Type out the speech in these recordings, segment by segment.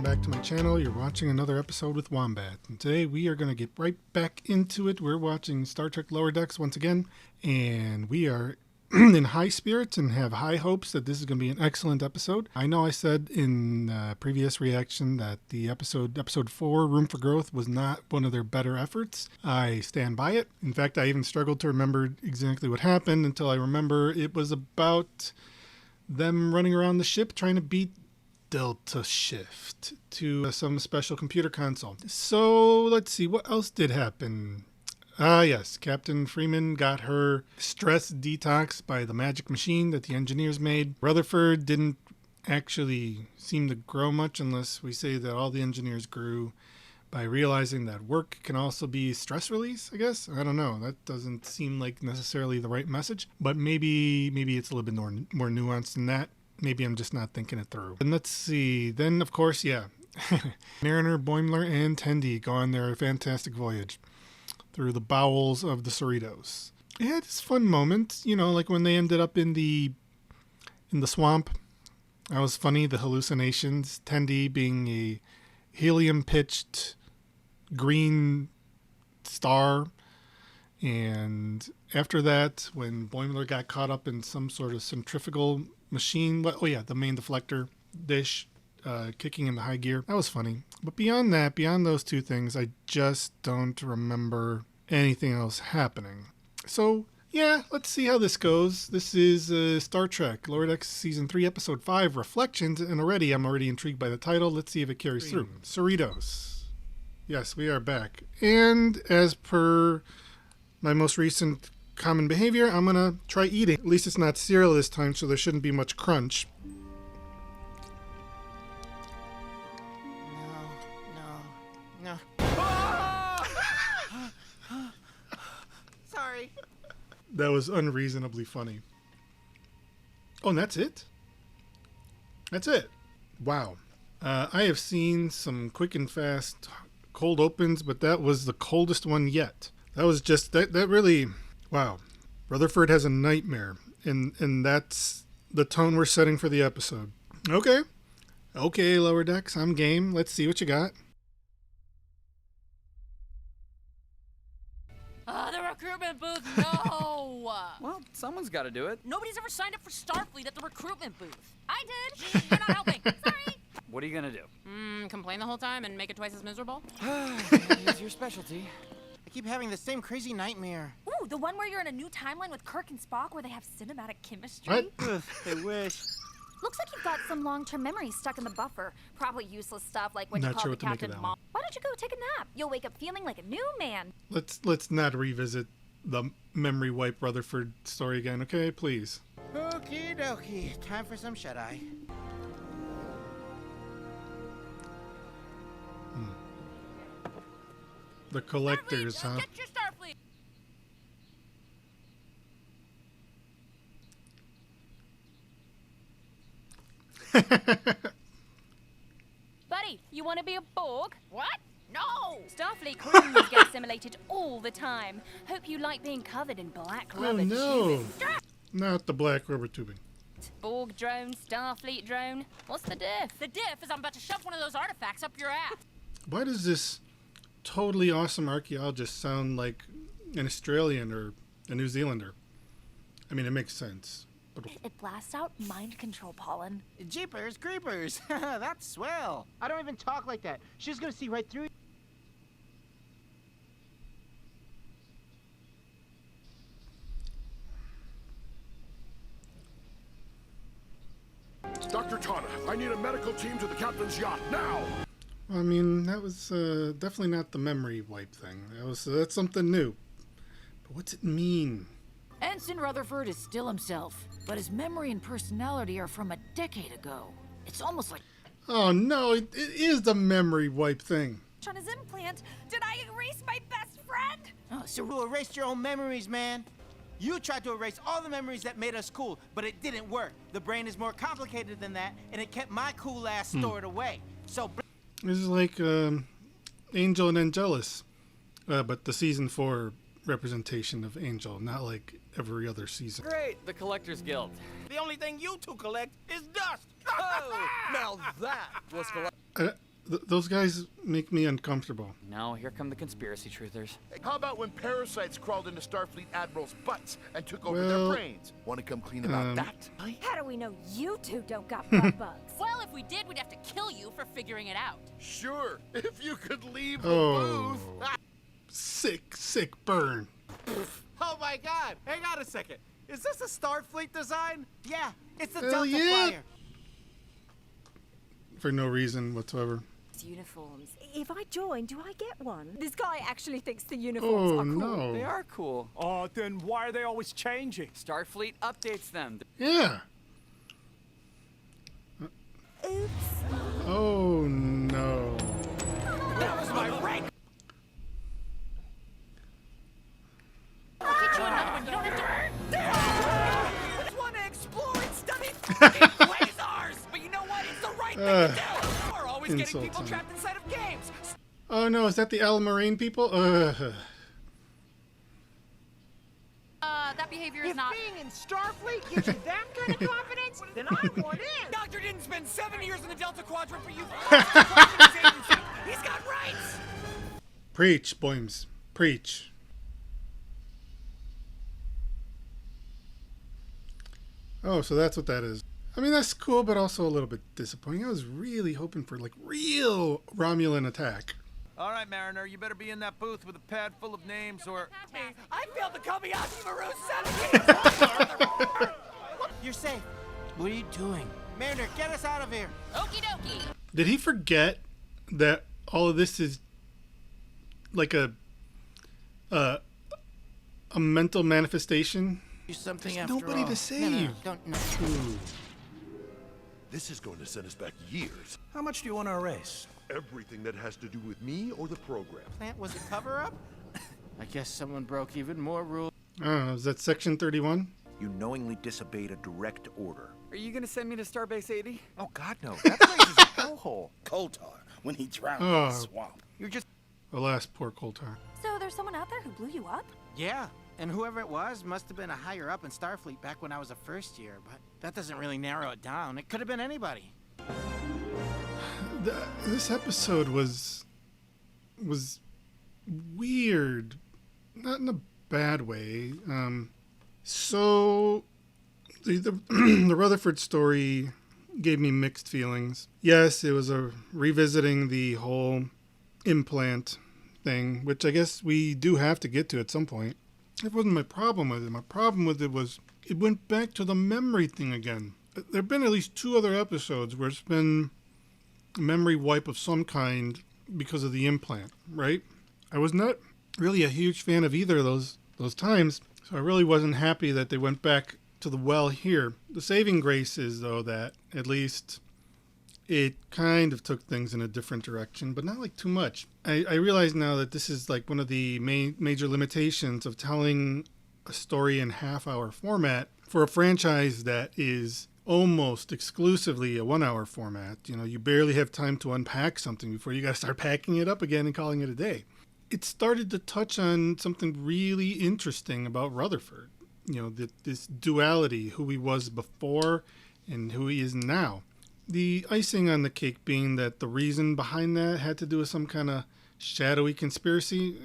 back to my channel. You're watching another episode with Wombat. And today we are going to get right back into it. We're watching Star Trek Lower Decks once again. And we are in high spirits and have high hopes that this is going to be an excellent episode. I know I said in previous reaction that the episode 4, Room for Growth, was not one of their better efforts. I stand by it. In fact, I even struggled to remember exactly what happened until I remember it was about them running around the ship trying to beat Delta Shift to some special computer console. So let's see, what else did happen? Yes, Captain Freeman got her stress detox by the magic machine that the engineers made. Rutherford didn't actually seem to grow much unless we say that all the engineers grew by realizing that work can also be stress release, I guess. I don't know. That doesn't seem like necessarily the right message, but maybe it's a little bit more nuanced than that. Maybe I'm just not thinking it through. And let's see. Then, of course, yeah. Mariner, Boimler, and Tendi go on their fantastic voyage through the bowels of the Cerritos. It had its fun moments, you know, like when they ended up in the swamp. That was funny, the hallucinations. Tendi being a helium-pitched green star. And after that, when Boimler got caught up in some sort of centrifugal machine, the main deflector dish kicking into high gear, that was funny. But beyond that, beyond those two things, I just don't remember anything else happening. So yeah, let's see how this goes. This is Star Trek Lower Decks Season 3, Episode 5, Reflections, and I'm already intrigued by the title. Let's see if it carries through. Cerritos. Yes, we are back. And as per my most recent common behavior, I'm gonna try eating. At least it's not cereal this time, so there shouldn't be much crunch. No. Sorry. That was unreasonably funny. Oh, and that's it? That's it. Wow. I have seen some quick and fast cold opens, but that was the coldest one yet. That was just, that really, wow. Rutherford has a nightmare, and that's the tone we're setting for the episode. Okay, Lower Decks, I'm game. Let's see what you got. The recruitment booth, no! Well, someone's got to do it. Nobody's ever signed up for Starfleet at the recruitment booth. I did! You're not helping. Sorry! What are you going to do? Complain the whole time and make it twice as miserable? It's your specialty. I keep having the same crazy nightmare. Ooh, the one where you're in a new timeline with Kirk and Spock where they have cinematic chemistry? What? I wish. Looks like you've got some long-term memories stuck in the buffer. Probably useless stuff like when Not you called sure the what to make of captain that mom. one. Why don't you go take a nap? You'll wake up feeling like a new man. Let's not revisit the memory wipe Rutherford story again, okay? Please. Okie dokie. Time for some shut-eye. The collectors, huh? Get your Starfleet! Buddy, you want to be a Borg? What? No! Starfleet crews get assimilated all the time. Hope you like being covered in black Oh rubber no! tubing. Not the black rubber tubing. Borg drone, Starfleet drone. What's the diff? The diff is I'm about to shove one of those artifacts up your ass. Why does this totally awesome archaeologist sound like an Australian or a New Zealander? I mean, it makes sense. But It blasts out mind control pollen. Jeepers creepers. That's swell. I don't even talk like that. She's gonna see right through you. Dr. Tana, I need a medical team to the captain's yacht, now! I mean, that was definitely not the memory wipe thing. That's something new. But what's it mean? Ensign Rutherford is still himself, but his memory and personality are from a decade ago. It's almost like... Oh no, it is the memory wipe thing. On his implant, did I erase my best friend? Oh, so You erased your own memories, man. You tried to erase all the memories that made us cool, but it didn't work. The brain is more complicated than that, and it kept my cool ass stored away. So... This is like Angel and Angelus, but the season 4 representation of Angel, not like every other season. Great, the Collectors Guild. The only thing you two collect is dust. Oh, now that was Those guys make me uncomfortable. No, here come the conspiracy truthers. How about when parasites crawled into Starfleet admirals' butts and took over Well, their brains? Want to come clean about that? How do we know you two don't got butt bugs? Well, if we did, we'd have to kill you for figuring it out. Sure, if you could leave the Oh. booth. Sick burn. Oh my God! Hang on a second. Is this a Starfleet design? Yeah, it's the Hell Delta yeah. Flyer. For no reason whatsoever. Uniforms. If I join, do I get one? This guy actually thinks the uniforms Oh are cool. They no. are cool. Oh, then why are they always changing? Starfleet updates them. Yeah. Oops. Oh no. That was my rank. I'll get you another one. You don't have to. Just want to explore and study fucking quasars. But you know what? It's the right thing to do. We're always getting insult people time. trapped inside of games. Oh no, is that the Al Moraine people? That behavior is If not. being in Starfleet gives you that kind of confidence, then I want in. Doctor didn't spend 7 years in the Delta Quadrant for you. He's got rights. Preach, Boyms. Preach. Oh, so that's what that is. I mean, that's cool, but also a little bit disappointing. I was really hoping for, like, real Romulan attack. All right, Mariner, you better be in that booth with a pad full of names or... I failed the Kobayashi Maru 7 games. You're safe. What are you doing? Mariner, get us out of here. Okie dokie. Did he forget that all of this is like a mental manifestation? Do something There's after nobody all. to save. Don't. No. Ooh. This is going to send us back years. How much do you want to erase? Everything that has to do with me or the program. Plant was a cover-up? I guess someone broke even more rules. Oh, is that Section 31? You knowingly disobeyed a direct order. Are you gonna send me to Starbase 80? Oh, God, no. That place is a hellhole. Koltar, when he drowned Oh. in the swamp. You're just... Alas, poor Koltar. So there's someone out there who blew you up? Yeah, and whoever it was must have been a higher up in Starfleet back when I was a first year, but that doesn't really narrow it down. It could have been anybody. This episode was weird, not in a bad way. So the Rutherford story gave me mixed feelings. Yes, it was a revisiting the whole implant thing, which I guess we do have to get to at some point. That wasn't my problem with it. My problem with it was it went back to the memory thing again. There have been at least 2 other episodes where it's been a memory wipe of some kind because of the implant, right? I was not really a huge fan of either of those times, so I really wasn't happy that they went back to the well here. The saving grace is, though, that at least it kind of took things in a different direction, but not like too much. I realize now that this is like one of the major limitations of telling a story in half-hour format for a franchise that is almost exclusively a 1-hour format. You know, you barely have time to unpack something before you got to start packing it up again and calling it a day. It started to touch on something really interesting about Rutherford. You know, this duality, who he was before and who he is now. The icing on the cake being that the reason behind that had to do with some kind of shadowy conspiracy.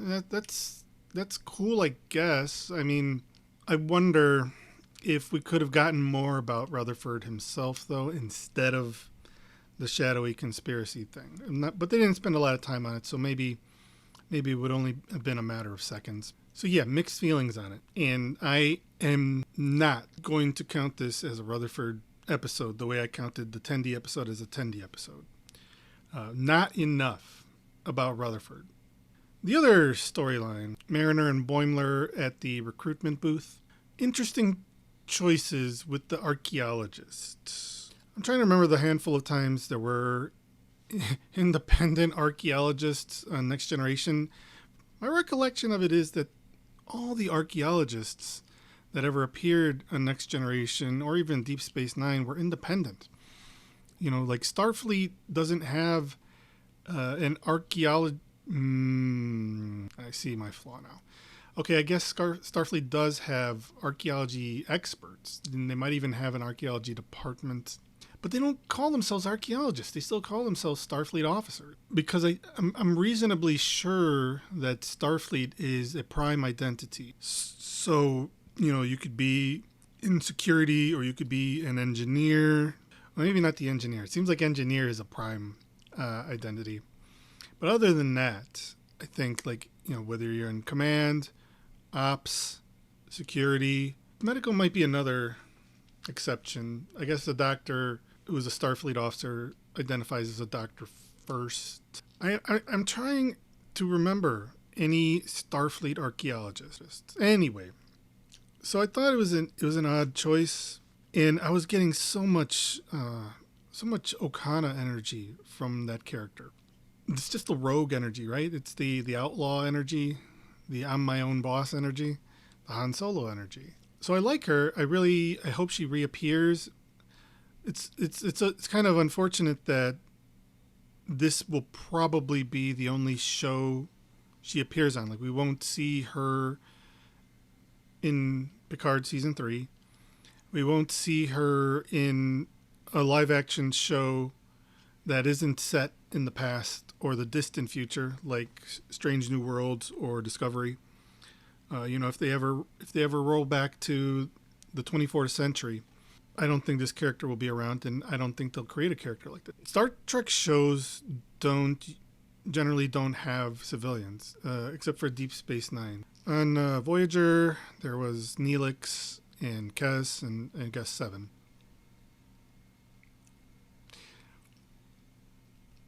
That's cool, I guess. I mean, I wonder if we could have gotten more about Rutherford himself, though, instead of the shadowy conspiracy thing. But they didn't spend a lot of time on it, so maybe it would only have been a matter of seconds. So yeah, mixed feelings on it. And I am not going to count this as a Rutherford episode the way I counted the Tendi episode as a Tendi episode. Not enough about Rutherford. The other storyline, Mariner and Boimler at the recruitment booth. Interesting choices with the archaeologists. I'm trying to remember the handful of times there were independent archaeologists on Next Generation. My recollection of it is that all the archaeologists that ever appeared on Next Generation or even Deep Space Nine were independent. You know, like Starfleet doesn't have an archaeologist. I see my flaw now. Okay, I guess Starfleet does have archaeology experts, and they might even have an archaeology department. but they don't call themselves archaeologists. They still call themselves Starfleet officers, because I'm reasonably sure that Starfleet is a prime identity. So, you know, you could be in security, or you could be an engineer. Well, maybe not the engineer. It seems like engineer is a prime identity. But other than that, I think, like, you know, whether you're in command, ops, security, medical might be another exception. I guess the doctor who is a Starfleet officer identifies as a doctor first. I'm trying to remember any Starfleet archaeologists. Anyway, so I thought it was an odd choice, and I was getting so much Okana energy from that character. It's just the rogue energy, right? It's the outlaw energy, the I'm my own boss energy, the Han Solo energy. So I like her. I hope she reappears. It's kind of unfortunate that this will probably be the only show she appears on. Like, we won't see her in Picard season 3. We won't see her in a live action show that isn't set in the past or the distant future, like Strange New Worlds or Discovery. You know, if they ever roll back to the 24th century, I don't think this character will be around, and I don't think they'll create a character like that. Star Trek shows generally don't have civilians, except for Deep Space Nine. On Voyager, there was Neelix and Kes and Kes 7.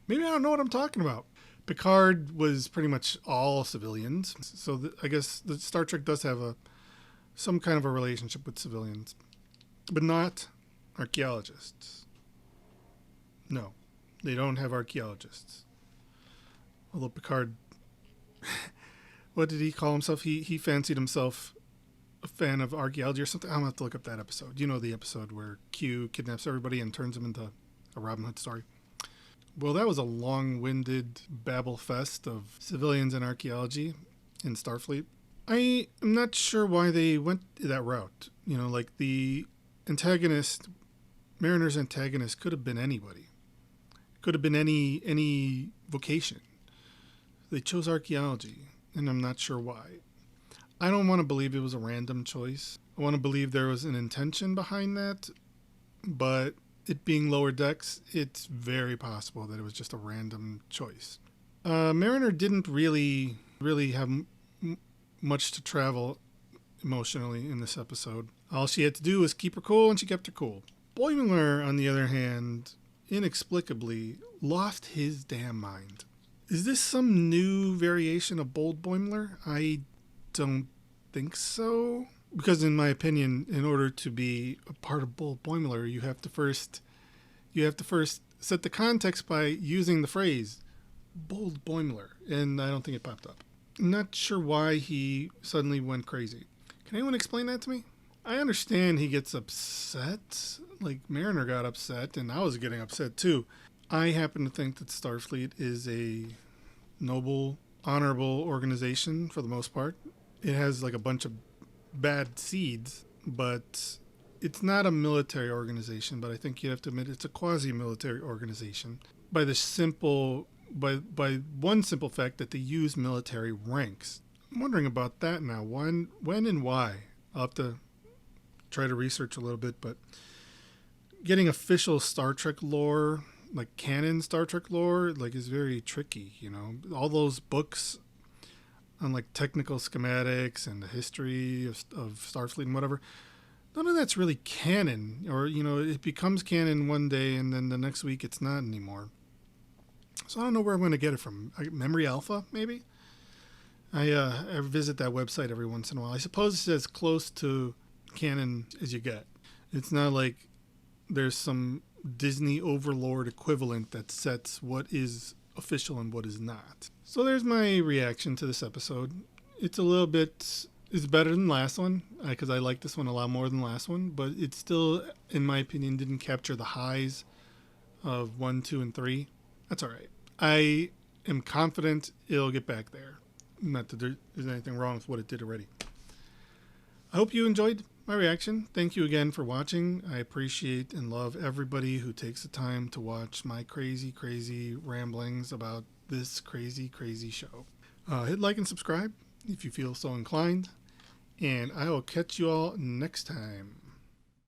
Maybe I don't know what I'm talking about. Picard was pretty much all civilians, so I guess the Star Trek does have some kind of a relationship with civilians, but not archaeologists. No, they don't have archaeologists. Although Picard, what did he call himself? He fancied himself a fan of archaeology or something. I'm gonna have to look up that episode. You know, the episode where Q kidnaps everybody and turns them into a Robin Hood story. Well, that was a long-winded babble fest of civilians and archaeology in Starfleet. I am not sure why they went that route. You know, like the antagonist, Mariner's antagonist could have been anybody. Could have been any vocation. They chose archaeology, and I'm not sure why. I don't want to believe it was a random choice. I want to believe there was an intention behind that, but it being lower decks, it's very possible that it was just a random choice. Mariner didn't really have much to travel emotionally in this episode. All she had to do was keep her cool, and she kept her cool. Boimler, on the other hand, inexplicably lost his damn mind. Is this some new variation of Bold Boimler? I don't think so. Because in my opinion, in order to be a part of Bold Boimler, you have to first set the context by using the phrase Bold Boimler, and I don't think it popped up. I'm not sure why he suddenly went crazy. Can anyone explain that to me? I understand he gets upset, like Mariner got upset, and I was getting upset too. I happen to think that Starfleet is a noble, honorable organization for the most part. It has like a bunch of bad seeds, but it's not a military organization. But I think you have to admit it's a quasi-military organization by one simple fact that they use military ranks. I'm wondering about that now. When and why? I'll have to try to research a little bit, but getting official Star Trek lore, like canon Star Trek lore, like is very tricky, you know. All those books on like technical schematics and the history of Starfleet and whatever, none of that's really canon, or, you know, it becomes canon one day and then the next week it's not anymore. So I don't know where I'm going to get it from. Memory Alpha, maybe? I visit that website every once in a while. I suppose it's as close to canon as you get. It's not like there's some Disney overlord equivalent that sets what is official and what is not. So there's my reaction to this episode. It's a little bit... It's better than the last one, because I like this one a lot more than the last one, but it still, in my opinion, didn't capture the highs of 1, 2, and 3. That's all right. I am confident it'll get back there. Not that there's anything wrong with what it did already. I hope you enjoyed my reaction. Thank you again for watching. I appreciate and love everybody who takes the time to watch my crazy, crazy ramblings about this crazy, crazy show. Hit like and subscribe if you feel so inclined. And I will catch you all next time.